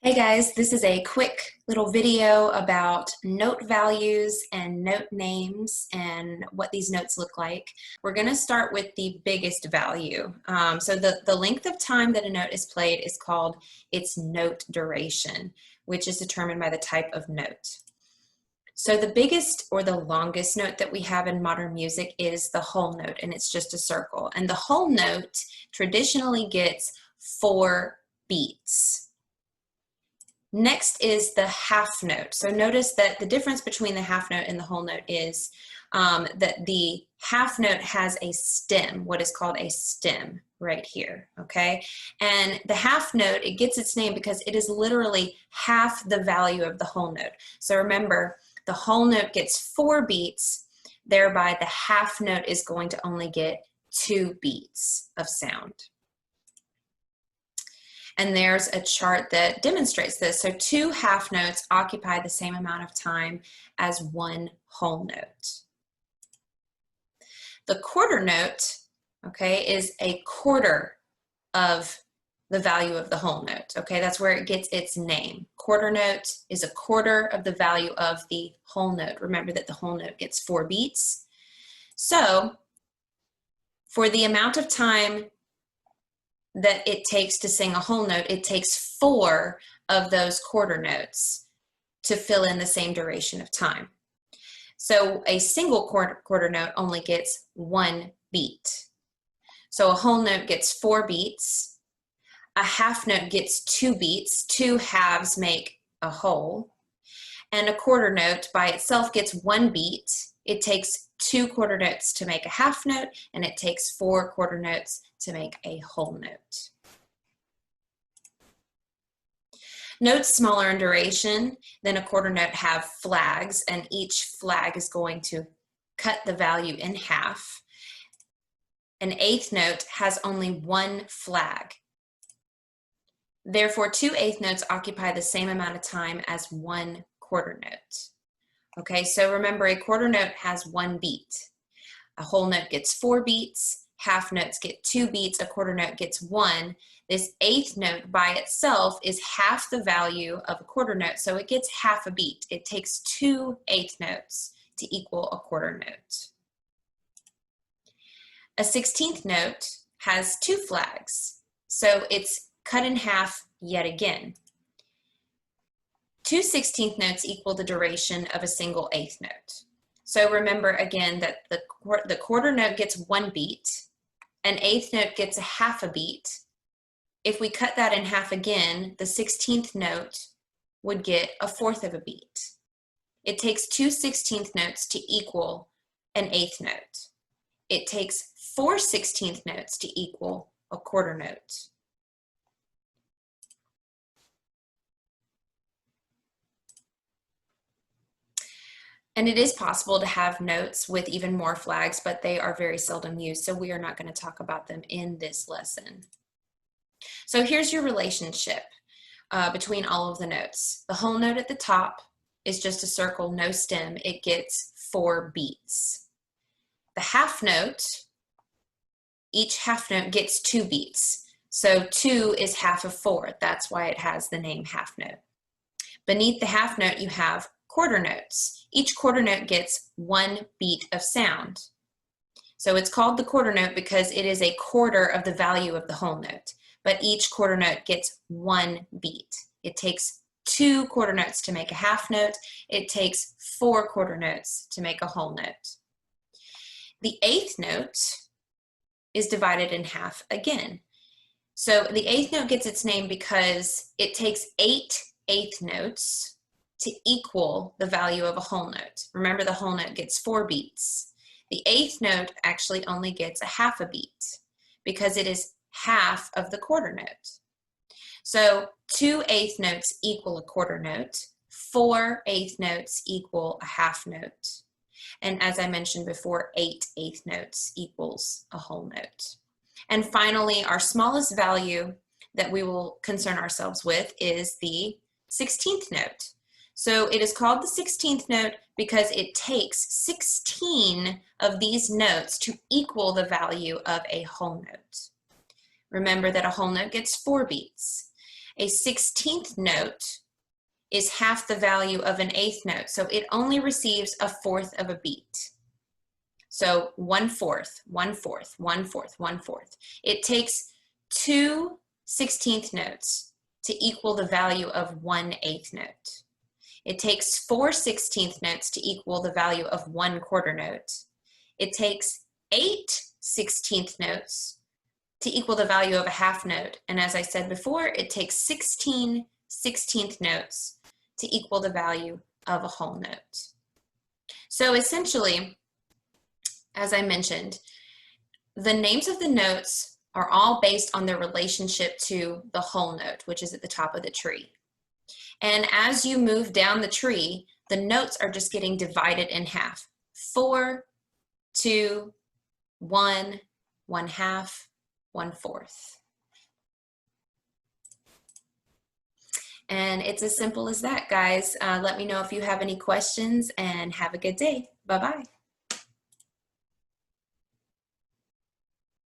Hey guys, this is a quick little video about note values and note names and what these notes look like. We're going to start with the biggest value. So the length of time that a note is played is called its note duration, which is determined by the type of note. So the biggest or the longest note that we have in modern music is the whole note, and it's just a circle. And the whole note traditionally gets 4 beats. Next is the half note. So notice that the difference between the half note and the whole note is that the half note has a stem, what is called a stem right here, okay? And the half note, it gets its name because it is literally half the value of the whole note. So remember, the whole note gets 4 beats, thereby the half note is going to only get 2 beats of sound. And there's a chart that demonstrates this. So 2 half notes occupy the same amount of time as 1 whole note. The quarter note, okay, is a quarter of the value of the whole note, okay? That's where it gets its name. Quarter note is a quarter of the value of the whole note. Remember that the whole note gets 4 beats. So for the amount of time that it takes to sing a whole note, it takes 4 of those quarter notes to fill in the same duration of time. So a single quarter note only gets 1 beat. So a whole note gets 4 beats. A half note gets 2 beats. 2 halves make a whole. And a quarter note by itself gets 1 beat. It takes 2 quarter notes to make a half note, and it takes 4 quarter notes to make a whole note. Notes smaller in duration than a quarter note have flags, and each flag is going to cut the value in half. An eighth note has only 1 flag. Therefore, 2 eighth notes occupy the same amount of time as 1 quarter note. Okay, so remember, a quarter note has 1 beat. A whole note gets 4 beats. Half notes get 2 beats, a quarter note gets 1. This eighth note by itself is half the value of a quarter note, so it gets half a beat. It takes 2 eighth notes to equal a quarter note. A 16th note has 2 flags, so it's cut in half yet again. 2 16th notes equal the duration of a single eighth note. So remember again that the quarter note gets 1 beat, an eighth note gets a half a beat. If we cut that in half again, the 16th note would get a fourth of a beat. It takes 2 16th notes to equal an eighth note. It takes 4 16th notes to equal a quarter note. And it is possible to have notes with even more flags, but they are very seldom used, so we are not going to talk about them in this lesson. So here's your relationship between all of the notes. The whole note at the top is just a circle, no stem. It gets 4 beats. The half note, each half note gets 2 beats. So 2 is half of 4. That's why it has the name half note. Beneath the half note, you have quarter notes. Each quarter note gets 1 beat of sound. So it's called the quarter note because it is a quarter of the value of the whole note, but each quarter note gets 1 beat. It takes 2 quarter notes to make a half note. It takes 4 quarter notes to make a whole note. The eighth note is divided in half again. So the eighth note gets its name because it takes 8 eighth notes to equal the value of a whole note. Remember, the whole note gets 4 beats. The eighth note actually only gets a half a beat because it is half of the quarter note. So 2 eighth notes equal a quarter note, 4 eighth notes equal a half note, and as I mentioned before, 8 eighth notes equals a whole note. And finally, our smallest value that we will concern ourselves with is the 16th note. So it is called the 16th note because it takes 16 of these notes to equal the value of a whole note. Remember that a whole note gets 4 beats. A 16th note is half the value of an 8th note, so it only receives a fourth of a beat. So 1/4, 1/4, 1/4, 1/4. It takes 2 16th notes to equal the value of 1/8 note. It takes 4 16th notes to equal the value of 1 quarter note. It takes 8 16th notes to equal the value of a half note. And as I said before, it takes 16 16th notes to equal the value of a whole note. So essentially, as I mentioned, the names of the notes are all based on their relationship to the whole note, which is at the top of the tree. And as you move down the tree, the notes are just getting divided in half. 4, 2, 1, 1/2, 1/4. And it's as simple as that, guys. Let me know if you have any questions, and have a good day. Bye-bye.